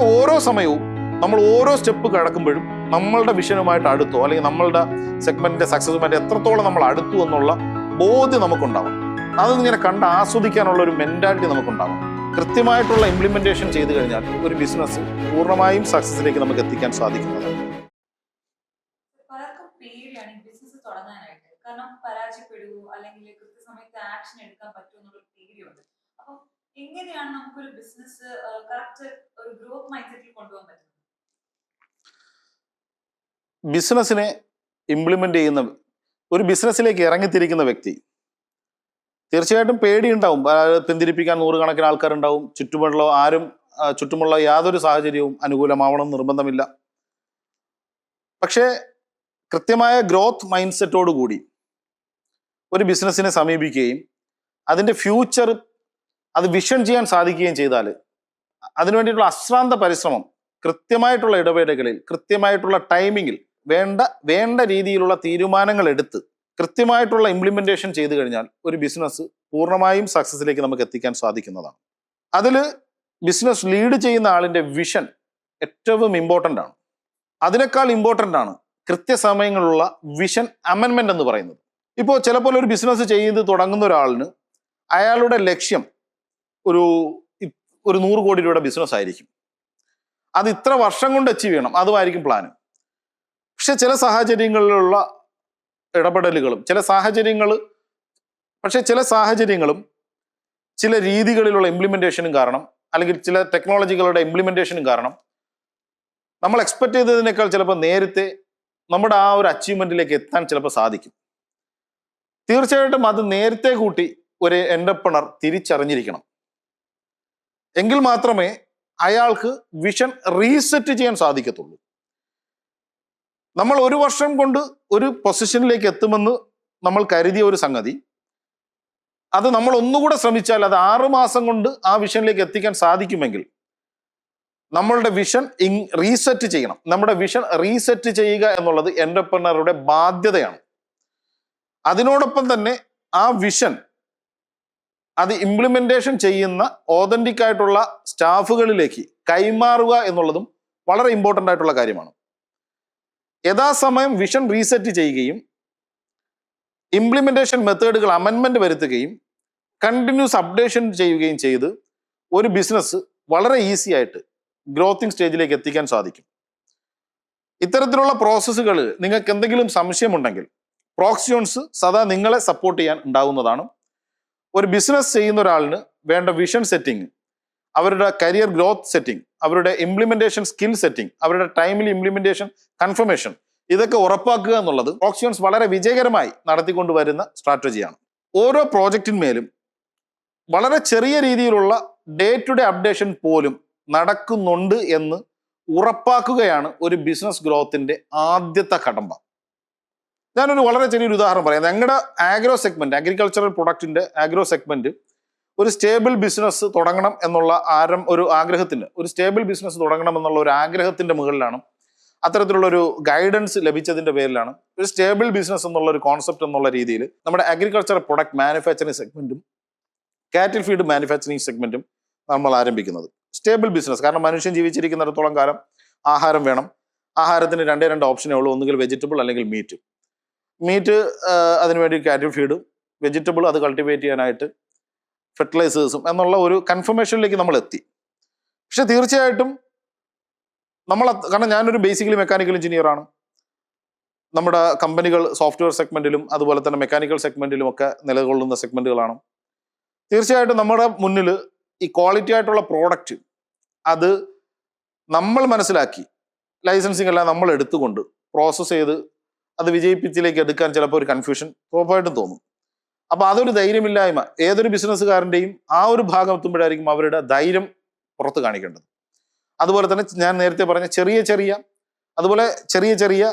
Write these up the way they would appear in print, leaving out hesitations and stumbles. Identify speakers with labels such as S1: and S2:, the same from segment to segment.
S1: ഓരോ സമയവും നമ്മൾ ഓരോ സ്റ്റെപ്പ് കടക്കുമ്പോഴും നമ്മളുടെ വിഷനുമായിട്ട് അടുത്തോ അല്ലെങ്കിൽ നമ്മളുടെ സെഗ്മെന്റിന്റെ സക്സസുമായിട്ട് എത്രത്തോളം നമ്മൾ അടുത്തു എന്നുള്ള ബോധ്യം നമുക്കുണ്ടാവും. അതിങ്ങനെ കണ്ട് ആസ്വദിക്കാനുള്ള ഒരു മെന്റാലിറ്റി നമുക്കുണ്ടാവും. കൃത്യമായിട്ടുള്ള ഇംപ്ലിമെന്റേഷൻ ചെയ്തു കഴിഞ്ഞാൽ ഒരു ബിസിനസ് പൂർണ്ണമായും സക്സസിലേക്ക് നമുക്ക് എത്തിക്കാൻ സാധിക്കുന്നതാണ്.
S2: പലർക്കും പേടിയാണ് ഈ ബിസിനസ് തുടങ്ങാനായിട്ട്. കാരണം പരാജയപ്പെടുവോ അല്ലെങ്കിൽ കൃത്യസമയത്ത് ആക്ഷൻ എടുക്കാൻ പറ്റുമോ എന്നുള്ള പേടിയുണ്ട്. അപ്പൊ എങ്ങനെയാണ് നമുക്കൊരു ബിസിനസ് കറക്റ്റ് ഒരു ഗ്രോത്ത് മൈൻഡ് സെറ്റിൽ കൊണ്ടുപോകാൻ പറ്റുന്നത്?
S1: ബിസിനസ്സിനെ ഇംപ്ലിമെന്റ് ചെയ്യുന്ന ഒരു ബിസിനസ്സിലേക്ക് ഇറങ്ങിത്തിരിക്കുന്ന വ്യക്തി തീർച്ചയായിട്ടും പേടിയുണ്ടാവും. പിന്തിരിപ്പിക്കാൻ നൂറുകണക്കിന് ആൾക്കാരുണ്ടാവും. ചുറ്റുമുള്ള യാതൊരു സാഹചര്യവും അനുകൂലമാവണം നിർബന്ധമില്ല. പക്ഷേ കൃത്യമായ ഗ്രോത്ത് മൈൻഡ് സെറ്റോടു കൂടി ഒരു ബിസിനസ്സിനെ സമീപിക്കുകയും അതിൻ്റെ ഫ്യൂച്ചർ അത് വിഷൻ ചെയ്യാൻ സാധിക്കുകയും ചെയ്താൽ അതിനു വേണ്ടിയിട്ടുള്ള അശ്രാന്ത പരിശ്രമം, കൃത്യമായിട്ടുള്ള ഇടവേളകളിൽ, കൃത്യമായിട്ടുള്ള ടൈമിങ്ങിൽ വേണ്ട രീതിയിലുള്ള തീരുമാനങ്ങൾ എടുത്ത് കൃത്യമായിട്ടുള്ള ഇംപ്ലിമെന്റേഷൻ ചെയ്തു കഴിഞ്ഞാൽ ഒരു ബിസിനസ് പൂർണ്ണമായും സക്സസിലേക്ക് നമുക്ക് എത്തിക്കാൻ സാധിക്കുന്നതാണ്. അതിൽ ബിസിനസ് ലീഡ് ചെയ്യുന്ന ആളിൻ്റെ വിഷൻ ഏറ്റവും ഇമ്പോർട്ടൻ്റ് ആണ്. അതിനേക്കാൾ ഇമ്പോർട്ടൻ്റ് ആണ് കൃത്യസമയങ്ങളുള്ള വിഷൻ അമെൻമെന്റ് എന്ന് പറയുന്നത്. ഇപ്പോൾ ചിലപ്പോൾ ഒരു ബിസിനസ് ചെയ്ത് തുടങ്ങുന്ന ഒരാളിന് അയാളുടെ ലക്ഷ്യം ഒരു 100 കോടി രൂപയുടെ ബിസിനസ് ആയിരിക്കും. അത് ഇത്ര വർഷം കൊണ്ട് അച്ചീവ് ചെയ്യണം, അതുമായിരിക്കും പ്ലാന്. പക്ഷെ ചില സാഹചര്യങ്ങളിലുള്ള ഇടപെടലുകളും ചില സാഹചര്യങ്ങളും ചില രീതികളിലുള്ള ഇംപ്ലിമെന്റേഷനും കാരണം അല്ലെങ്കിൽ ചില ടെക്നോളജികളുടെ ഇംപ്ലിമെന്റേഷനും കാരണം നമ്മൾ എക്സ്പെക്ട് ചെയ്തതിനേക്കാൾ ചിലപ്പോൾ നേരത്തെ നമ്മുടെ ആ ഒരു അച്ചീവ്മെന്റിലേക്ക് എത്താൻ ചിലപ്പോൾ സാധിക്കും. തീർച്ചയായിട്ടും അത് നേരത്തെ കൂട്ടി ഒരു എന്റർപ്രണർ തിരിച്ചറിഞ്ഞിരിക്കണം. എങ്കിൽ മാത്രമേ അയാൾക്ക് വിഷൻ റീസെറ്റ് ചെയ്യാൻ സാധിക്കത്തുള്ളൂ. നമ്മൾ 1 വർഷം കൊണ്ട് ഒരു പൊസിഷനിലേക്ക് എത്തുമെന്ന് നമ്മൾ കരുതിയ ഒരു സംഗതി, അത് നമ്മൾ ഒന്നുകൂടെ ശ്രമിച്ചാൽ അത് 6 മാസം കൊണ്ട് ആ വിഷനിലേക്ക് എത്തിക്കാൻ സാധിക്കുമെങ്കിൽ നമ്മളുടെ വിഷൻ റീസെറ്റ് ചെയ്യണം. നമ്മുടെ വിഷൻ റീസെറ്റ് ചെയ്യുക എന്നുള്ളത് എന്റർപ്രണറുടെ ബാധ്യതയാണ്. അതിനോടൊപ്പം തന്നെ ആ വിഷൻ അത് ഇംപ്ലിമെന്റേഷൻ ചെയ്യുന്ന ഓതന്റിക് ആയിട്ടുള്ള സ്റ്റാഫുകളിലേക്ക് കൈമാറുക എന്നുള്ളതും വളരെ ഇമ്പോർട്ടൻ്റ് ആയിട്ടുള്ള കാര്യമാണ്. യഥാസമയം വിഷൻ റീസെറ്റ് ചെയ്യുകയും ഇംപ്ലിമെന്റേഷൻ മെത്തേഡുകൾ അമെൻമെന്റ് വരുത്തുകയും കണ്ടിന്യൂസ് അപ്ഡേഷൻ ചെയ്യുകയും ചെയ്ത് ഒരു ബിസിനസ് വളരെ ഈസി ആയിട്ട് ഗ്രോത്തിങ് സ്റ്റേജിലേക്ക് എത്തിക്കാൻ സാധിക്കും. ഇത്തരത്തിലുള്ള പ്രോസസ്സുകൾ നിങ്ങൾക്ക് എന്തെങ്കിലും സംശയമുണ്ടെങ്കിൽ പ്രോക്സിയോൺസ് സദാ നിങ്ങളെ സപ്പോർട്ട് ചെയ്യാൻ ഉണ്ടാവുന്നതാണ്. ഒരു ബിസിനസ് ചെയ്യുന്ന ഒരാളിന് വേണ്ട വിഷൻ സെറ്റിംഗ്, അവരുടെ കരിയർ ഗ്രോത്ത് സെറ്റിംഗ്, അവരുടെ ഇംപ്ലിമെന്റേഷൻ സ്കിൽ സെറ്റിംഗ്, അവരുടെ ടൈമിൽ ഇംപ്ലിമെന്റേഷൻ കൺഫർമേഷൻ, ഇതൊക്കെ ഉറപ്പാക്കുക എന്നുള്ളത് പ്രോക്സിയോൺസ് വളരെ വിജയകരമായി നടത്തിക്കൊണ്ടുവരുന്ന സ്ട്രാറ്റജിയാണ്. ഓരോ പ്രോജക്റ്റിന്മേലും വളരെ ചെറിയ രീതിയിലുള്ള ഡേ ടു ഡേ അപ്ഡേഷൻ പോലും നടക്കുന്നുണ്ട് എന്ന് ഉറപ്പാക്കുകയാണ് ഒരു ബിസിനസ് ഗ്രോത്തിന്റെ ആദ്യത്തെ കടമ്പ. ഞാനൊരു വളരെ ചെറിയൊരു ഉദാഹരണം പറയാം. ഞങ്ങളുടെ ആഗ്രോ സെഗ്മെന്റ്, അഗ്രികൾച്ചറൽ പ്രൊഡക്റ്റിന്റെ ആഗ്രോ സെഗ്മെന്റ് ഒരു സ്റ്റേബിൾ ബിസിനസ് തുടങ്ങണം എന്നുള്ള ഒരു സ്റ്റേബിൾ ബിസിനസ് തുടങ്ങണം എന്നുള്ള ഒരു ആഗ്രഹത്തിന്റെ മുകളിലാണ്, അത്തരത്തിലുള്ള ഒരു ഗൈഡൻസ് ലഭിച്ചതിന്റെ പേരിലാണ് ഒരു സ്റ്റേബിൾ ബിസിനസ് എന്നുള്ള ഒരു കോൺസെപ്റ്റ് എന്നുള്ള രീതിയിൽ നമ്മുടെ അഗ്രികൾച്ചറൽ പ്രൊഡക്റ്റ് മാനുഫാക്ചറിങ് സെഗ്മെന്റും കാറ്റിൽ ഫീഡ് മാനുഫാക്ചറിങ് സെഗ്മെന്റും നമ്മൾ ആരംഭിക്കുന്നത്. സ്റ്റേബിൾ ബിസിനസ്, കാരണം മനുഷ്യൻ ജീവിച്ചിരിക്കുന്നിടത്തോളം കാലം ആഹാരം വേണം. ആഹാരത്തിന് 2 ഓപ്ഷനേ ഉള്ളൂ, ഒന്നുകിൽ വെജിറ്റബിൾ അല്ലെങ്കിൽ മീറ്റ് അതിനുവേണ്ടി കാറ്റിൽ ഫീഡും, വെജിറ്റബിൾ അത് കൾട്ടിവേറ്റ് ചെയ്യാനായിട്ട് ഫെർട്ടിലൈസേഴ്സും എന്നുള്ള ഒരു കൺഫർമേഷനിലേക്ക് നമ്മൾ എത്തി. പക്ഷെ തീർച്ചയായിട്ടും കാരണം ഞാനൊരു ബേസിക്കലി മെക്കാനിക്കൽ എഞ്ചിനീയർ ആണ്. നമ്മുടെ കമ്പനികൾ സോഫ്റ്റ്വെയർ സെഗ്മെന്റിലും അതുപോലെ തന്നെ മെക്കാനിക്കൽ സെഗ്മെന്റിലും ഒക്കെ നിലകൊള്ളുന്ന സെഗ്മെന്റുകളാണ്. തീർച്ചയായിട്ടും നമ്മുടെ മുന്നിൽ ഈ ക്വാളിറ്റി ആയിട്ടുള്ള പ്രോഡക്റ്റ് അത് നമ്മൾ മനസ്സിലാക്കി ലൈസൻസിങ് എല്ലാം നമ്മൾ എടുത്തുകൊണ്ട് പ്രോസസ്സ് ചെയ്ത് അത് വിജയിപ്പിച്ചിലേക്ക് എടുക്കാൻ ചിലപ്പോൾ ഒരു കൺഫ്യൂഷൻ ഉറപ്പായിട്ടും തോന്നും. അപ്പൊ അതൊരു ധൈര്യമില്ലായ്മ ഏതൊരു ബിസിനസ്സുകാരൻ്റെയും ആ ഒരു ഭാഗം എത്തുമ്പോഴായിരിക്കും അവരുടെ ധൈര്യം പുറത്ത് കാണിക്കേണ്ടത്. അതുപോലെ തന്നെ ഞാൻ നേരത്തെ പറഞ്ഞ ചെറിയ ചെറിയ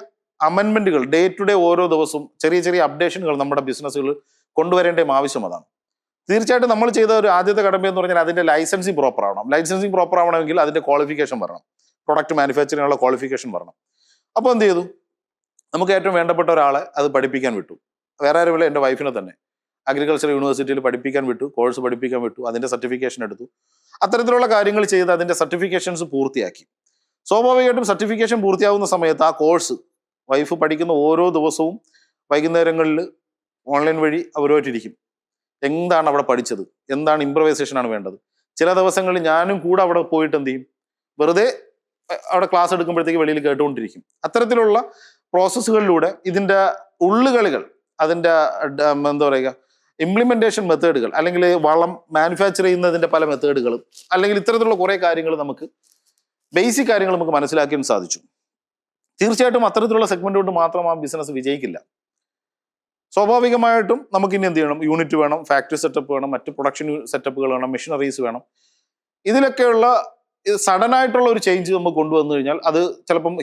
S1: അമെൻമെന്റുകൾ, ഡേ ടു ഡേ ഓരോ ദിവസവും ചെറിയ അപ്ഡേഷനുകൾ നമ്മുടെ ബിസിനസ്സുകൾ കൊണ്ടുവരേണ്ട ആവശ്യം അതാണ്. തീർച്ചയായിട്ടും നമ്മൾ ചെയ്ത ഒരു ആദ്യത്തെ കടമ്പ എന്ന് പറഞ്ഞാൽ അതിന്റെ ലൈസൻസിങ് പ്രോപ്പർ ആവണം. ലൈസൻസിങ് പ്രോപ്പർ ആവണമെങ്കിൽ അതിന്റെ ക്വാളിഫിക്കേഷൻ വരണം, പ്രൊഡക്റ്റ് മാനുഫാക്ചറിങ്ങിനുള്ള ക്വാളിഫിക്കേഷൻ വരണം. അപ്പോൾ എന്ത് ചെയ്തു, നമുക്ക് ഏറ്റവും വേണ്ടപ്പെട്ട ഒരാളെ അത് പഠിപ്പിക്കാൻ വിട്ടു. വേറെ ആരുമില്ല, എൻ്റെ വൈഫിനെ തന്നെ അഗ്രികൾച്ചർ യൂണിവേഴ്സിറ്റിയിൽ പഠിപ്പിക്കാൻ വിട്ടു, കോഴ്സ് പഠിപ്പിക്കാൻ വിട്ടു, അതിൻ്റെ സർട്ടിഫിക്കേഷൻ എടുത്തു. അത്തരത്തിലുള്ള കാര്യങ്ങൾ ചെയ്ത് അതിൻ്റെ സർട്ടിഫിക്കേഷൻസ് പൂർത്തിയാക്കി. സ്വാഭാവികമായിട്ടും സർട്ടിഫിക്കേഷൻ പൂർത്തിയാവുന്ന സമയത്ത് ആ കോഴ്സ് വൈഫ് പഠിക്കുന്ന ഓരോ ദിവസവും വൈകുന്നേരങ്ങളിൽ ഓൺലൈൻ വഴി അവരുമായിട്ടിരിക്കും. എന്താണ് അവിടെ പഠിച്ചത്, എന്താണ് ഇംപ്രവൈസേഷൻ ആണ് വേണ്ടത്. ചില ദിവസങ്ങളിൽ ഞാനും കൂടെ അവിടെ പോയിട്ട് എന്ത് ചെയ്യും, വെറുതെ അവിടെ ക്ലാസ് എടുക്കുമ്പോഴത്തേക്ക് വെളിയിൽ കേട്ടുകൊണ്ടിരിക്കും. അത്തരത്തിലുള്ള പ്രോസസ്സുകളിലൂടെ ഇതിൻ്റെ ഉള്ളുകളികൾ, അതിൻ്റെ എന്താ പറയുക, ഇംപ്ലിമെന്റേഷൻ മെത്തേഡുകൾ, അല്ലെങ്കിൽ വളം മാനുഫാക്ചർ ചെയ്യുന്നതിൻ്റെ പല മെത്തേഡുകളും, അല്ലെങ്കിൽ ഇത്തരത്തിലുള്ള കുറേ കാര്യങ്ങൾ നമുക്ക് ബേസിക് കാര്യങ്ങൾ നമുക്ക് മനസ്സിലാക്കാൻ സാധിച്ചു. തീർച്ചയായിട്ടും അത്തരത്തിലുള്ള സെഗ്മെന്റ് കൊണ്ട് മാത്രം ആ ബിസിനസ് വിജയിക്കില്ല. സ്വാഭാവികമായിട്ടും നമുക്ക് ഇനി എന്ത് ചെയ്യണം, യൂണിറ്റ് വേണം, ഫാക്ടറി സെറ്റപ്പ് വേണം, മറ്റ് പ്രൊഡക്ഷൻ സെറ്റപ്പുകൾ വേണം, മെഷീനറീസ് വേണം. ഇതിലൊക്കെയുള്ള സഡൻ ആയിട്ടുള്ള ഒരു ചേഞ്ച് നമുക്ക് കൊണ്ടുവന്നു കഴിഞ്ഞാൽ അത് ചിലപ്പം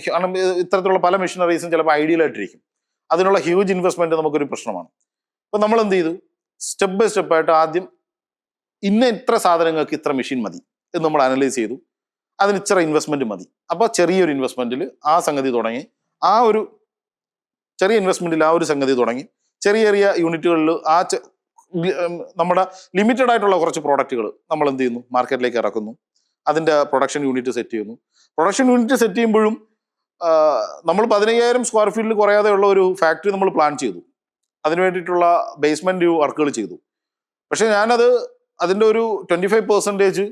S1: ഇത്തരത്തിലുള്ള പല മെഷീനറീസും ചിലപ്പോൾ ഐഡിയൽ ആയിട്ടിരിക്കും. അതിനുള്ള ഹ്യൂജ് ഇൻവെസ്റ്റ്മെന്റ് നമുക്കൊരു പ്രശ്നമാണ്. അപ്പം നമ്മൾ എന്ത് ചെയ്തു, സ്റ്റെപ്പ് ബൈ സ്റ്റെപ്പ് ആയിട്ട് ആദ്യം ഇത്ര സാധനങ്ങൾക്ക് ഇത്ര മെഷീൻ മതി എന്ന് നമ്മൾ അനലൈസ് ചെയ്തു. അതിന് ഇത്ര ഇൻവെസ്റ്റ്മെന്റ് മതി. അപ്പോൾ ചെറിയൊരു ഇൻവെസ്റ്റ്മെന്റിൽ ആ സംഗതി തുടങ്ങി, ആ ഒരു ചെറിയ ഇൻവെസ്റ്റ്മെന്റിൽ ആ ഒരു സംഗതി തുടങ്ങി, ചെറിയ ചെറിയ യൂണിറ്റുകളിൽ നമ്മുടെ ലിമിറ്റഡ് ആയിട്ടുള്ള കുറച്ച് പ്രോഡക്റ്റുകൾ നമ്മൾ എന്ത് ചെയ്യുന്നു, മാർക്കറ്റിലേക്ക് ഇറക്കുന്നു. അതിൻ്റെ പ്രൊഡക്ഷൻ യൂണിറ്റ് സെറ്റ് ചെയ്യുന്നു. പ്രൊഡക്ഷൻ യൂണിറ്റ് സെറ്റ് ചെയ്യുമ്പോഴും നമ്മൾ 15,000 സ്ക്വയർ ഫീറ്റിൽ കുറയാതെ ഉള്ള ഒരു ഫാക്ടറി നമ്മൾ പ്ലാൻ ചെയ്തു. അതിന് വേണ്ടിയിട്ടുള്ള ബേസ്മെന്റ് വർക്കുകൾ ചെയ്തു. പക്ഷെ ഞാനത് അതിൻ്റെ ഒരു 25%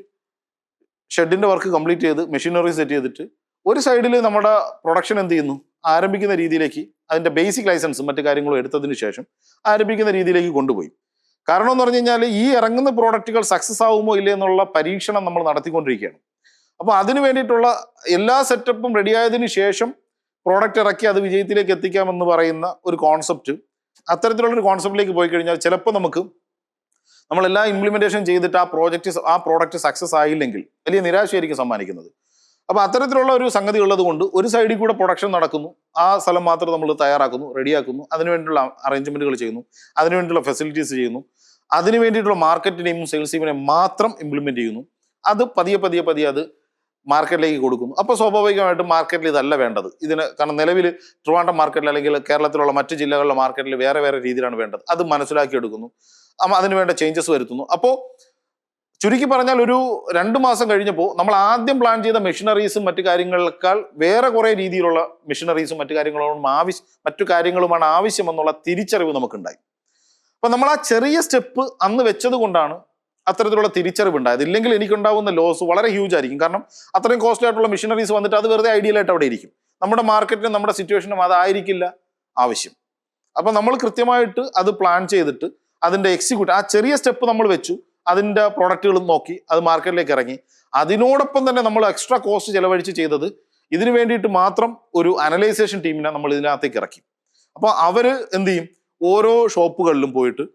S1: ഷെഡിന്റെ വർക്ക് കംപ്ലീറ്റ് ചെയ്ത് മെഷീനറി സെറ്റ് ചെയ്തിട്ട് ഒരു സൈഡിൽ നമ്മുടെ പ്രൊഡക്ഷൻ എന്ത് ചെയ്യുന്നു, ആരംഭിക്കുന്ന രീതിയിലേക്ക് അതിന്റെ ബേസിക് ലൈസൻസും മറ്റു കാര്യങ്ങളും എടുത്തതിന് ശേഷം ആരംഭിക്കുന്ന രീതിയിലേക്ക് കൊണ്ടുപോയി. കാരണം എന്ന് പറഞ്ഞു കഴിഞ്ഞാൽ ഈ ഇറങ്ങുന്ന പ്രോഡക്റ്റുകൾ സക്സസ് ആവുമോ ഇല്ലേ എന്നുള്ള പരീക്ഷണം നമ്മൾ നടത്തിക്കൊണ്ടിരിക്കുകയാണ്. അപ്പോൾ അതിന് വേണ്ടിയിട്ടുള്ള എല്ലാ സെറ്റപ്പും റെഡിയായതിനു ശേഷം പ്രോഡക്റ്റ് ഇറക്കി അത് വിജയത്തിലേക്ക് എത്തിക്കാമെന്ന് പറയുന്ന ഒരു കോൺസെപ്റ്റ്, അത്തരത്തിലുള്ളൊരു കോൺസെപ്റ്റിലേക്ക് പോയി കഴിഞ്ഞാൽ ചിലപ്പോൾ നമ്മളെല്ലാം ഇംപ്ലിമെന്റേഷൻ ചെയ്തിട്ട് ആ പ്രോഡക്റ്റ് സക്സസ് ആയില്ലെങ്കിൽ വലിയ നിരാശയായിരിക്കും സമ്മാനിക്കുന്നത്. അപ്പോൾ അത്തരത്തിലുള്ള ഒരു സംഗതി ഉള്ളത് കൊണ്ട് ഒരു സൈഡിൽ കൂടെ പ്രൊഡക്ഷൻ നടക്കുന്നു, ആ സ്ഥലം മാത്രം നമ്മൾ തയ്യാറാക്കുന്നു, റെഡിയാക്കുന്നു, അതിനുവേണ്ടിയുള്ള അറേഞ്ച്മെന്റുകൾ ചെയ്യുന്നു, അതിനുവേണ്ടിയുള്ള ഫെസിലിറ്റീസ് ചെയ്യുന്നു, അതിനു വേണ്ടിയിട്ടുള്ള മാർക്കറ്റിനെയും സെയിൽസ് ടീമിനെയും മാത്രം ഇംപ്ലിമെന്റ് ചെയ്യുന്നു. അത് പതിയെ അത് മാർക്കറ്റിലേക്ക് കൊടുക്കുന്നു. അപ്പോൾ സ്വാഭാവികമായിട്ടും മാർക്കറ്റിൽ ഇതല്ല വേണ്ടത്. കാരണം നിലവിൽ ട്രിവാൻഡ്രം മാർക്കറ്റിൽ അല്ലെങ്കിൽ കേരളത്തിലുള്ള മറ്റ് ജില്ലകളിലെ മാർക്കറ്റിൽ വേറെ രീതിയിലാണ് വേണ്ടത്. അത് മനസ്സിലാക്കിയെടുക്കുന്നു, അതിനുവേണ്ട ചേഞ്ചസ് വരുത്തുന്നു. അപ്പോൾ ചുരുക്കി പറഞ്ഞാൽ ഒരു 2 മാസം കഴിഞ്ഞപ്പോൾ നമ്മൾ ആദ്യം പ്ലാൻ ചെയ്ത മെഷീനറീസും മറ്റു കാര്യങ്ങളെക്കാൾ വേറെ കുറേ രീതിയിലുള്ള മെഷീനറീസും മറ്റു കാര്യങ്ങളുമാണ് ആവശ്യമെന്നുള്ള തിരിച്ചറിവ് നമുക്കുണ്ടായി. അപ്പം നമ്മൾ ആ ചെറിയ സ്റ്റെപ്പ് അന്ന് വെച്ചത് കൊണ്ടാണ് അത്തരത്തിലുള്ള തിരിച്ചറിവ് ഉണ്ടായത്. ഇല്ലെങ്കിൽ എനിക്കുണ്ടാവുന്ന ലോസ് വളരെ ഹ്യൂജ് ആയിരിക്കും. കാരണം അത്രയും കോസ്റ്റ്ലി ആയിട്ടുള്ള മെഷീനറീസ് വന്നിട്ട് അത് വെറുതെ ഐഡിയലായിട്ട് അവിടെ ഇരിക്കും. നമ്മുടെ മാർക്കറ്റിനും നമ്മുടെ സിറ്റുവേഷനും അതായിരിക്കില്ല ആവശ്യം. അപ്പം നമ്മൾ കൃത്യമായിട്ട് അത് പ്ലാൻ ചെയ്തിട്ട് അതിൻ്റെ ആ ചെറിയ സ്റ്റെപ്പ് നമ്മൾ വെച്ചു, അതിൻ്റെ പ്രോഡക്റ്റുകളും നോക്കി, അത് മാർക്കറ്റിലേക്ക് ഇറങ്ങി. അതിനോടൊപ്പം തന്നെ നമ്മൾ എക്സ്ട്രാ കോസ്റ്റ് ചെലവഴിച്ച് ചെയ്തത് ഇതിനു വേണ്ടിയിട്ട് മാത്രം ഒരു അനലൈസേഷൻ ടീമിനെ നമ്മൾ ഇതിനകത്തേക്ക് ഇറക്കി. അപ്പോൾ അവർ എന്ത് ചെയ്യും, ഓരോ ഷോപ്പുകളിലും പോയിട്ട്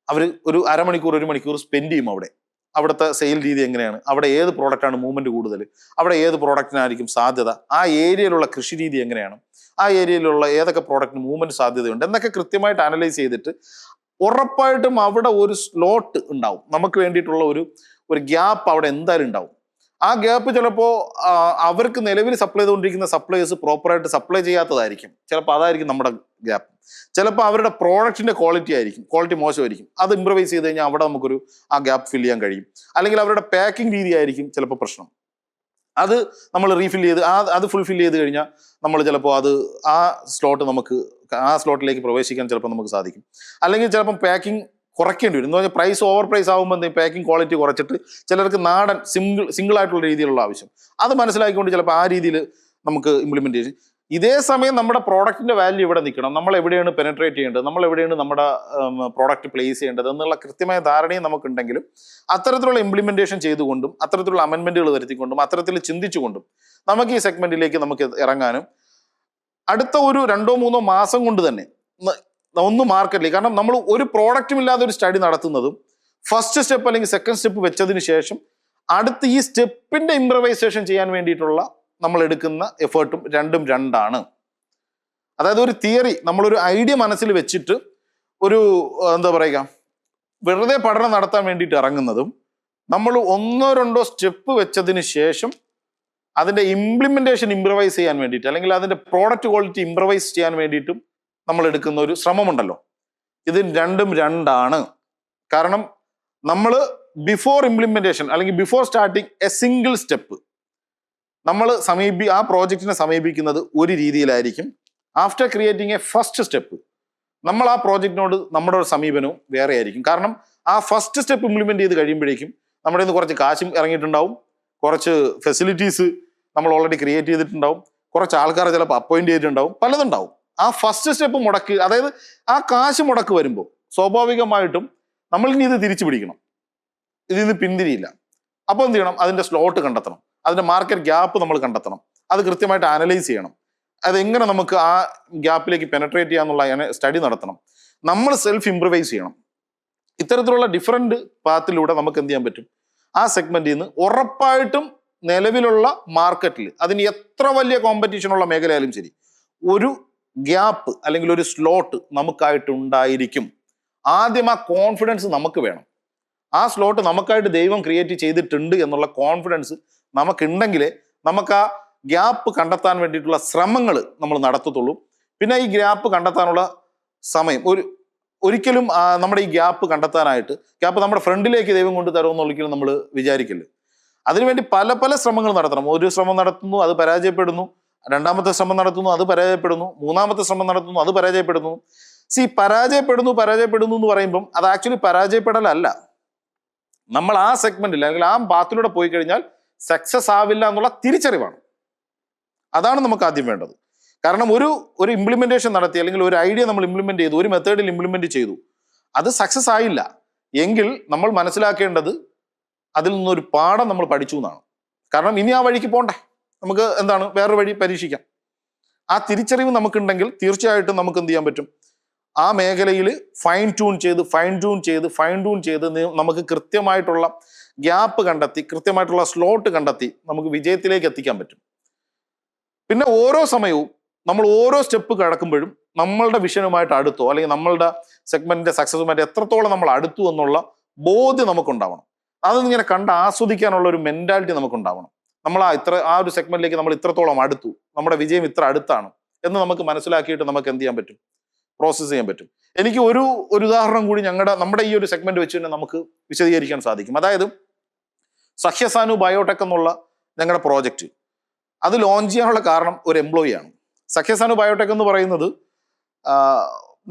S1: അവർ ഒരു 1 മണിക്കൂർ സ്പെൻഡ് ചെയ്യും. അവിടുത്തെ സെയിൽ രീതി എങ്ങനെയാണ്, അവിടെ ഏത് പ്രോഡക്റ്റാണ് മൂവ്മെന്റ് കൂടുതൽ, അവിടെ ഏത് പ്രോഡക്റ്റിനായിരിക്കും സാധ്യത, ആ ഏരിയയിലുള്ള കൃഷി രീതി എങ്ങനെയാണ്, ആ ഏരിയയിലുള്ള ഏതൊക്കെ പ്രോഡക്റ്റിന് മൂവ്മെന്റ് സാധ്യതയുണ്ട് എന്നൊക്കെ കൃത്യമായിട്ട് അനലൈസ് ചെയ്തിട്ട് ഉറപ്പായിട്ടും അവിടെ ഒരു സ്ലോട്ട് ഉണ്ടാവും. നമുക്ക് വേണ്ടിയിട്ടുള്ള ഒരു ഗ്യാപ്പ് അവിടെ എന്തായാലും ഉണ്ടാവും. ആ ഗ്യാപ്പ് ചിലപ്പോൾ അവർക്ക് നിലവിൽ സപ്ലൈ ചെയ്തുകൊണ്ടിരിക്കുന്ന സപ്ലൈസ് പ്രോപ്പറായിട്ട് സപ്ലൈ ചെയ്യാത്തതായിരിക്കും. ചിലപ്പോൾ അതായിരിക്കും നമ്മുടെ ഗ്യാപ്പ്. ചിലപ്പോൾ അവരുടെ പ്രോഡക്റ്റിന്റെ ക്വാളിറ്റി മോശമായിരിക്കും. അത് ഇംപ്രവൈസ് ചെയ്ത് കഴിഞ്ഞാൽ അവിടെ നമുക്കൊരു ആ ഗ്യാപ്പ് ഫില്ല് ചെയ്യാൻ കഴിയും. അല്ലെങ്കിൽ അവരുടെ പാക്കിംഗ് രീതി ആയിരിക്കും ചിലപ്പോൾ പ്രശ്നം. അത് നമ്മൾ റീഫിൽ ചെയ്ത് അത് ഫുൾഫിൽ ചെയ്ത് കഴിഞ്ഞാൽ നമ്മൾ ചിലപ്പോൾ ആ സ്ലോട്ടിലേക്ക് പ്രവേശിക്കാൻ ചിലപ്പോൾ നമുക്ക് സാധിക്കും. അല്ലെങ്കിൽ ചിലപ്പം പാക്കിംഗ് കുറയ്ക്കേണ്ടി വരും. എന്ന് പറഞ്ഞാൽ പ്രൈസ് ഓവർ പ്രൈസ് ആകുമ്പോൾ പാക്കിംഗ് ക്വാളിറ്റി കുറച്ചിട്ട് ചിലർക്ക് നാടൻ സിംഗിൾ ആയിട്ടുള്ള രീതിയിലുള്ള ആവശ്യം, അത് മനസ്സിലാക്കിക്കൊണ്ട് ചിലപ്പോൾ ആ രീതിയിൽ നമുക്ക് ഇംപ്ലിമെന്റ് ചെയ്യും. ഇതേ സമയം നമ്മുടെ പ്രോഡക്റ്റിന്റെ വാല്യൂ ഇവിടെ നിൽക്കണം, നമ്മൾ എവിടെയാണ് പെനട്രേറ്റ് ചെയ്യേണ്ടത്, നമ്മൾ എവിടെയാണ് നമ്മുടെ പ്രോഡക്റ്റ് പ്ലേസ് ചെയ്യേണ്ടത് എന്നുള്ള കൃത്യമായ ധാരണയും നമുക്കുണ്ടെങ്കിലും അത്തരത്തിലുള്ള ഇംപ്ലിമെന്റേഷൻ ചെയ്തുകൊണ്ടും അത്തരത്തിലുള്ള അമെന്റ്മെന്റുകൾ വരുത്തിക്കൊണ്ടും അത്തരത്തിൽ ചിന്തിച്ചുകൊണ്ടും നമുക്ക് ഈ സെഗ്മെന്റിലേക്ക് നമുക്ക് ഇറങ്ങാനും അടുത്ത ഒരു 2-3 മാസം കൊണ്ട് തന്നെ മാർക്കറ്റിലേക്ക്, കാരണം നമ്മൾ ഒരു പ്രോഡക്റ്റും ഇല്ലാതെ ഒരു സ്റ്റഡി നടത്തുന്നതും ഫസ്റ്റ് സ്റ്റെപ്പ് അല്ലെങ്കിൽ സെക്കൻഡ് സ്റ്റെപ്പ് വെച്ചതിന് ശേഷം അടുത്ത് ഈ സ്റ്റെപ്പിന്റെ ഇംപ്രവൈസേഷൻ ചെയ്യാൻ വേണ്ടിയിട്ടുള്ള നമ്മൾ എടുക്കുന്ന എഫേർട്ടും രണ്ടാണ്. അതായത് ഒരു തിയറി, നമ്മളൊരു ഐഡിയ മനസ്സിൽ വെച്ചിട്ട് ഒരു വെറുതെ പഠനം നടത്താൻ വേണ്ടിയിട്ട് ഇറങ്ങുന്നതും നമ്മൾ 1-2 സ്റ്റെപ്പ് വെച്ചതിന് ശേഷം അതിന്റെ ഇംപ്ലിമെന്റേഷൻ ഇംപ്രവൈസ് ചെയ്യാൻ വേണ്ടിയിട്ട് അല്ലെങ്കിൽ അതിന്റെ പ്രോഡക്റ്റ് ക്വാളിറ്റി ഇംപ്രവൈസ് ചെയ്യാൻ വേണ്ടിയിട്ടും നമ്മൾ എടുക്കുന്ന ഒരു ശ്രമമുണ്ടല്ലോ, ഇത് രണ്ടാണ്. കാരണം നമ്മൾ ബിഫോർ ഇംപ്ലിമെന്റേഷൻ അല്ലെങ്കിൽ before starting A single step നമ്മൾ ആ പ്രോജക്റ്റിനെ സമീപിക്കുന്നത് ഒരു രീതിയിലായിരിക്കും. After creating A first step നമ്മൾ ആ പ്രോജക്റ്റിനോട് നമ്മുടെ ഒരു സമീപനവും വേറെ ആയിരിക്കും. കാരണം ആ ഫസ്റ്റ് സ്റ്റെപ്പ് ഇംപ്ലിമെന്റ് ചെയ്ത് കഴിയുമ്പോഴേക്കും നമ്മുടെ നിന്ന് കുറച്ച് കാശും ഇറങ്ങിയിട്ടുണ്ടാവും, കുറച്ച് ഫെസിലിറ്റീസ് നമ്മൾ ഓൾറെഡി ക്രിയേറ്റ് ചെയ്തിട്ടുണ്ടാവും, കുറച്ച് ആൾക്കാരെ ചിലപ്പോൾ അപ്പോയിന്റ് ചെയ്തിട്ടുണ്ടാവും, പലതുണ്ടാവും. ആ ഫസ്റ്റ് സ്റ്റെപ്പ് മുടക്ക്, അതായത് ആ കാശ് മുടക്ക് വരുമ്പോൾ സ്വാഭാവികമായിട്ടും നമ്മൾ ഇനി ഇത് തിരിച്ചു പിടിക്കണം, ഇതിൽ നിന്ന് പിന്തിരിയില്ല. അപ്പോൾ എന്ത് ചെയ്യണം? അതിന്റെ സ്ലോട്ട് കണ്ടെത്തണം, അതിന്റെ മാർക്കറ്റ് ഗ്യാപ്പ് നമ്മൾ കണ്ടെത്തണം, അത് കൃത്യമായിട്ട് അനലൈസ് ചെയ്യണം, അതെങ്ങനെ നമുക്ക് ആ ഗ്യാപ്പിലേക്ക് പെനട്രേറ്റ് ചെയ്യാന്നുള്ള സ്റ്റഡി നടത്തണം, നമ്മൾ സെൽഫ് ഇംപ്രവൈസ് ചെയ്യണം. ഇത്തരത്തിലുള്ള ഡിഫറെന്റ് പാത്തിലൂടെ നമുക്ക് എന്ത് ചെയ്യാൻ പറ്റും? ആ സെഗ്മെന്റിൽ നിന്ന് ഉറപ്പായിട്ടും നിലവിലുള്ള മാർക്കറ്റിൽ അതിന് എത്ര വലിയ കോമ്പറ്റീഷൻ ഉള്ള മേഖലയായാലും ശരി ഒരു ഗ്യാപ്പ് അല്ലെങ്കിൽ ഒരു സ്ലോട്ട് നമുക്കായിട്ടുണ്ടായിരിക്കും. ആദ്യം ആ കോൺഫിഡൻസ് നമുക്ക് വേണം. ആ സ്ലോട്ട് നമുക്കായിട്ട് ദൈവം ക്രിയേറ്റ് ചെയ്തിട്ടുണ്ട് എന്നുള്ള കോൺഫിഡൻസ് നമുക്കുണ്ടെങ്കിലേ നമുക്ക് ആ ഗ്യാപ്പ് കണ്ടെത്താൻ വേണ്ടിയിട്ടുള്ള ശ്രമങ്ങൾ നമ്മൾ നടത്തത്തുള്ളൂ. പിന്നെ ഈ ഗ്യാപ്പ് കണ്ടെത്താനുള്ള സമയം ഒരിക്കലും നമ്മുടെ ഈ ഗ്യാപ്പ് കണ്ടെത്താനായിട്ട് ഗ്യാപ്പ് നമ്മുടെ ഫ്രണ്ടിലേക്ക് ദൈവം കൊണ്ട് തരുമെന്ന് ഒരിക്കലും നമ്മൾ വിചാരിക്കില്ല. അതിനുവേണ്ടി പല പല ശ്രമങ്ങൾ നടത്തണം. ഒരു ശ്രമം നടത്തുന്നു, അത് പരാജയപ്പെടുന്നു. രണ്ടാമത്തെ ശ്രമം നടത്തുന്നു, അത് പരാജയപ്പെടുന്നു. മൂന്നാമത്തെ ശ്രമം നടത്തുന്നു, അത് പരാജയപ്പെടുന്നു. പരാജയപ്പെടുന്നു എന്ന് പറയുമ്പം അത് ആക്ച്വലി പരാജയപ്പെടലല്ല. നമ്മൾ ആ സെഗ്മെന്റിൽ അല്ലെങ്കിൽ ആ പാത്തിലൂടെ പോയി കഴിഞ്ഞാൽ സക്സസ് ആവില്ല എന്നുള്ള തിരിച്ചറിവാണ്. അതാണ് നമുക്ക് ആദ്യം വേണ്ടത്. കാരണം ഒരു ഇംപ്ലിമെന്റേഷൻ നടത്തി അല്ലെങ്കിൽ ഒരു ഐഡിയ നമ്മൾ ഇംപ്ലിമെന്റ് ചെയ്തു, ഒരു മെത്തേഡിൽ ഇംപ്ലിമെന്റ് ചെയ്തു, അത് സക്സസ് ആയില്ല എങ്കിൽ നമ്മൾ മനസ്സിലാക്കേണ്ടത് അതിൽ നിന്നൊരു പാഠം നമ്മൾ പഠിച്ചു എന്നാണ്. കാരണം ഇനി ആ വഴിക്ക് പോണ്ടേ, നമുക്ക് എന്താണ് വേറൊരു വഴി പരീക്ഷിക്കാം. ആ തിരിച്ചറിവ് നമുക്കുണ്ടെങ്കിൽ തീർച്ചയായിട്ടും നമുക്ക് എന്ത് ചെയ്യാൻ പറ്റും? ആ മേഖലയിൽ ഫൈൻ ട്യൂൺ ചെയ്ത് നമുക്ക് കൃത്യമായിട്ടുള്ള ഗ്യാപ്പ് കണ്ടെത്തി, കൃത്യമായിട്ടുള്ള സ്ലോട്ട് കണ്ടെത്തി നമുക്ക് വിജയത്തിലേക്ക് എത്തിക്കാൻ പറ്റും. പിന്നെ ഓരോ സമയവും നമ്മൾ ഓരോ സ്റ്റെപ്പ് കടക്കുമ്പോഴും നമ്മളുടെ വിഷനുമായിട്ട് അടുത്തോ അല്ലെങ്കിൽ നമ്മളുടെ സെഗ്മെന്റിന്റെ സക്സസുമായിട്ട് എത്രത്തോളം നമ്മൾ അടുത്തു എന്നുള്ള ബോധ്യം നമുക്കുണ്ടാവണം. അതിങ്ങനെ കണ്ട് ആസ്വദിക്കാനുള്ള ഒരു മെന്റാലിറ്റി നമുക്കുണ്ടാവണം. നമ്മൾ ആ ഒരു സെഗ്മെന്റിലേക്ക് നമ്മൾ ഇത്രത്തോളം അടുത്തു, നമ്മുടെ വിജയം ഇത്ര അടുത്താണ് എന്ന് നമുക്ക് മനസ്സിലാക്കിയിട്ട് നമുക്ക് എന്ത് ചെയ്യാൻ പറ്റും? പ്രോസസ്സ് ചെയ്യാൻ പറ്റും. എനിക്ക് ഒരു ഉദാഹരണം കൂടി നമ്മുടെ ഈ ഒരു സെഗ്മെന്റ് വെച്ച് തന്നെ നമുക്ക് വിശദീകരിക്കാൻ സാധിക്കും. അതായത് സഹ്യസാനു ബയോടെക് എന്നുള്ള ഞങ്ങളുടെ പ്രോജക്റ്റ് അത് ലോഞ്ച് ചെയ്യാനുള്ള കാരണം ഒരു എംപ്ലോയി ആണ്. സഖ്യസാനു ബയോടെക് എന്ന് പറയുന്നത്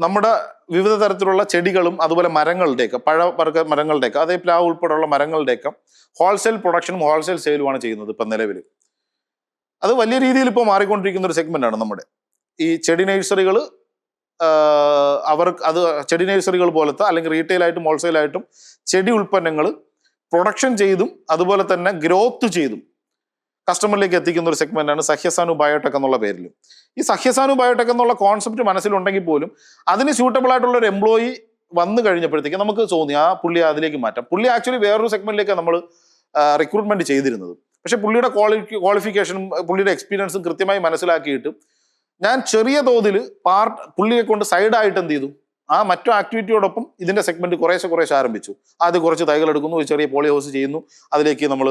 S1: നമ്മുടെ വിവിധ തരത്തിലുള്ള ചെടികളും അതുപോലെ മരങ്ങളുടെയൊക്കെ പഴവർഗ്ഗ മരങ്ങളുടെയൊക്കെ അതേ പ്ലാവ് ഉൾപ്പെടെയുള്ള മരങ്ങളുടെയൊക്കെ ഹോൾസെയിൽ പ്രൊഡക്ഷനും ഹോൾസെയിൽ സെയിലുമാണ് ചെയ്യുന്നത് ഇപ്പം നിലവിൽ. അത് വലിയ രീതിയിൽ ഇപ്പോൾ മാറിക്കൊണ്ടിരിക്കുന്ന ഒരു സെഗ്മെന്റ് ആണ് നമ്മുടെ ഈ ചെടി നഴ്സറികൾ. ചെടി നഴ്സറികൾ പോലത്തെ അല്ലെങ്കിൽ റീറ്റെയിലായിട്ടും ഹോൾസെയിലായിട്ടും ചെടി ഉൽപ്പന്നങ്ങൾ പ്രൊഡക്ഷൻ ചെയ്തും അതുപോലെ തന്നെ ഗ്രോത്ത് ചെയ്തും കസ്റ്റമറിലേക്ക് എത്തിക്കുന്ന ഒരു സെഗ്മെന്റാണ് സഹ്യസാനു ബയോടെക് എന്നുള്ള പേരിൽ. ഈ സഹ്യസാനു ബയോടെക് എന്നുള്ള കോൺസെപ്റ്റ് മനസ്സിലുണ്ടെങ്കിൽ പോലും അതിന് സ്യൂട്ടബിൾ ആയിട്ടുള്ള ഒരു എംപ്ലോയി വന്നു കഴിഞ്ഞപ്പോഴത്തേക്ക് നമുക്ക് തോന്നി ആ പുള്ളി അതിലേക്ക് മാറ്റാം. പുള്ളി ആക്ച്വലി വേറൊരു സെഗ്മെന്റിലേക്ക് നമ്മൾ റിക്രൂട്ട്മെന്റ് ചെയ്തിരുന്നത്. പക്ഷെ പുള്ളിയുടെ ക്വാളിഫിക്കേഷനും പുള്ളിയുടെ എക്സ്പീരിയൻസും കൃത്യമായി മനസ്സിലാക്കിയിട്ട് ഞാൻ ചെറിയ തോതിൽ പുള്ളിയെ കൊണ്ട് സൈഡായിട്ട് എന്ത് ചെയ്തു, ആ മറ്റു ആക്ടിവിറ്റിയോടൊപ്പം ഇതിന്റെ സെഗ്മെന്റ് കുറേശ്ശെ ആരംഭിച്ചു. ആദ്യം കുറച്ച് തൈകൾ എടുക്കുന്നു, ഒരു ചെറിയ പോളി ഹൗസ് ചെയ്യുന്നു, അതിലേക്ക് നമ്മൾ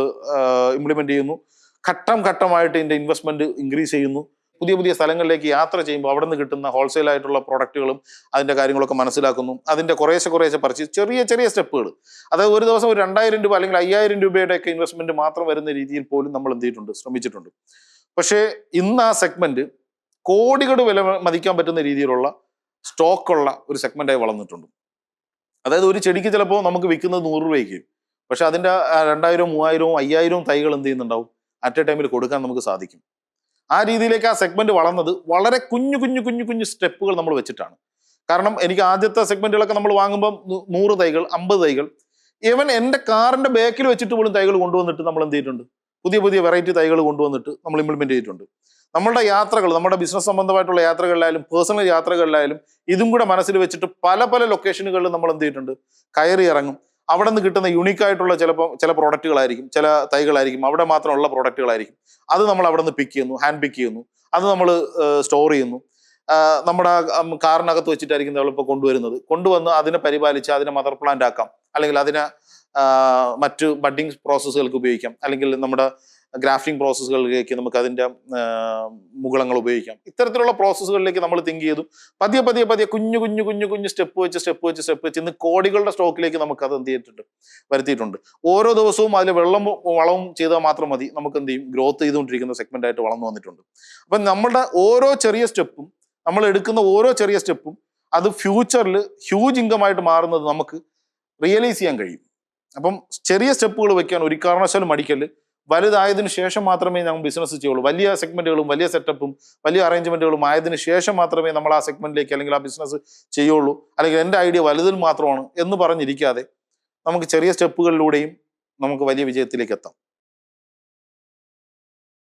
S1: ഇംപ്ലിമെന്റ് ചെയ്യുന്നു. ഘട്ടമായിട്ട് ഇതിന്റെ ഇൻവെസ്റ്റ്മെന്റ് ഇൻക്രീസ് ചെയ്യുന്നു. പുതിയ സ്ഥലങ്ങളിലേക്ക് യാത്ര ചെയ്യുമ്പോൾ അവിടെ നിന്ന് കിട്ടുന്ന ഹോൾസെയിൽ ആയിട്ടുള്ള പ്രോഡക്റ്റുകളും അതിന്റെ കാര്യങ്ങളൊക്കെ മനസ്സിലാക്കുന്നു. അതിന്റെ കുറേശ്ശെ പർച്ചേസ്, ചെറിയ സ്റ്റെപ്പുകൾ. അതായത് ഒരു ദിവസം ഒരു 2000 രൂപ അല്ലെങ്കിൽ 5000 രൂപയുടെ ഒക്കെ ഇൻവെസ്റ്റ്മെന്റ് മാത്രം വരുന്ന രീതിയിൽ പോലും നമ്മൾ എന്ത് ചെയ്തിട്ടുണ്ട്, ശ്രമിച്ചിട്ടുണ്ട്. പക്ഷേ ഇന്ന് ആ സെഗ്മെന്റ് കോടികൾ വില മതിക്കാൻ പറ്റുന്ന രീതിയിലുള്ള സ്റ്റോക്കുള്ള ഒരു സെഗ്മെന്റായി വളർന്നിട്ടുണ്ട്. അതായത് ഒരു ചെടിക്ക് ചിലപ്പോൾ നമുക്ക് വിൽക്കുന്നത് 100 രൂപയ്ക്ക്, പക്ഷെ അതിന്റെ 2000, 3000, 5000 തൈകൾ എന്ത് ചെയ്യുന്നുണ്ടാവും അറ്റ് എ ടൈമിൽ കൊടുക്കാൻ നമുക്ക് സാധിക്കും. ആ രീതിയിലേക്ക് ആ സെഗ്മെന്റ് വളർന്നത് വളരെ കുഞ്ഞു സ്റ്റെപ്പുകൾ നമ്മൾ വെച്ചിട്ടാണ്. കാരണം എനിക്ക് ആദ്യത്തെ സെഗ്മെന്റുകളൊക്കെ നമ്മൾ വാങ്ങുമ്പോൾ 100 തൈകൾ, 50 തൈകൾ, ഈവൻ എൻ്റെ കാറിന്റെ ബാക്കിൽ വെച്ചിട്ട് പോലും തൈകൾ കൊണ്ടുവന്നിട്ട് നമ്മൾ എന്ത് ചെയ്തിട്ടുണ്ട്, പുതിയ വെറൈറ്റി തൈകൾ കൊണ്ടുവന്നിട്ട് നമ്മൾ ഇംപ്ലിമെന്റ് ചെയ്തിട്ടുണ്ട്. നമ്മളുടെ യാത്രകൾ, നമ്മുടെ ബിസിനസ് സംബന്ധമായിട്ടുള്ള യാത്രകളിലായാലും പേഴ്സണൽ യാത്രകളിലായാലും ഇതും കൂടെ മനസ്സിൽ വെച്ചിട്ട് പല ലൊക്കേഷനുകളിൽ നമ്മൾ എന്ത് ചെയ്തിട്ടുണ്ട്, കയറി ഇറങ്ങും. അവിടെ നിന്ന് കിട്ടുന്ന യുണീക്കായിട്ടുള്ള ചില പ്രോഡക്റ്റുകളായിരിക്കും, ചില തൈകളായിരിക്കും, അവിടെ മാത്രമുള്ള പ്രോഡക്റ്റുകളായിരിക്കും. അത് നമ്മൾ അവിടെ നിന്ന് ഹാൻഡ് പിക്ക് ചെയ്യുന്നു, അത് നമ്മൾ സ്റ്റോർ ചെയ്യുന്നു. നമ്മുടെ കാറിനകത്ത് വെച്ചിട്ടായിരിക്കും നമ്മളിപ്പോൾ കൊണ്ടുവന്ന് അതിനെ പരിപാലിച്ച് അതിനെ മദർ പ്ലാന്റ് ആക്കാം, അല്ലെങ്കിൽ അതിനെ മറ്റ് ബഡ്ഡിങ് പ്രോസസ്സുകൾക്ക് ഉപയോഗിക്കാം, അല്ലെങ്കിൽ നമ്മുടെ ഗ്രാഫ്റ്റിംഗ് പ്രോസസ്സുകളിലേക്ക് നമുക്ക് അതിൻ്റെ മുകളങ്ങൾ ഉപയോഗിക്കാം. ഇത്തരത്തിലുള്ള പ്രോസസ്സുകളിലേക്ക് നമ്മൾ തിങ്ക് ചെയ്തു പതിയെ പതിയെ പതിയെ കുഞ്ഞു സ്റ്റെപ്പ് വെച്ച് ഇന്ന് കോടികളുടെ സ്റ്റോക്കിലേക്ക് നമുക്ക് അത് എന്ത് ചെയ്തിട്ടുണ്ട്, വരുത്തിയിട്ടുണ്ട്. ഓരോ ദിവസവും അതിൽ വളവും ചെയ്താൽ മാത്രം മതി, നമുക്ക് എന്ത് ചെയ്യും, ഗ്രോത്ത് ചെയ്തുകൊണ്ടിരിക്കുന്ന സെഗ്മെന്റ് ആയിട്ട് വളർന്നു വന്നിട്ടുണ്ട്. അപ്പം നമ്മുടെ ഓരോ ചെറിയ സ്റ്റെപ്പും, നമ്മൾ എടുക്കുന്ന ഓരോ ചെറിയ സ്റ്റെപ്പും അത് ഫ്യൂച്ചറിൽ ഹ്യൂജ് ഇൻകം ആയിട്ട് മാറുന്നത് നമുക്ക് റിയലൈസ് ചെയ്യാൻ കഴിയും. അപ്പം ചെറിയ സ്റ്റെപ്പുകൾ വെക്കാൻ ഒരു കാരണവശാലും മടിക്കല്. വലുതായതിനു ശേഷം മാത്രമേ നമ്മൾ ബിസിനസ് ചെയ്യുള്ളൂ. വലിയ സെഗ്മെന്റുകളും വലിയ സെറ്റപ്പും വലിയ അറേഞ്ച്മെന്റുകളും ആയതിനു ശേഷം മാത്രമേ നമ്മൾ ആ സെഗ്മെന്റിലേക്ക് അല്ലെങ്കിൽ ആ ബിസിനസ് ചെയ്യുള്ളൂ. അല്ലെങ്കിൽ എൻ്റെ ഐഡിയ വലുതിൽ മാത്രമാണ് എന്ന് പറഞ്ഞിരിക്കാതെ നമുക്ക് ചെറിയ സ്റ്റെപ്പുകളിലൂടെയും നമുക്ക് വലിയ വിജയത്തിലേക്ക് എത്താം.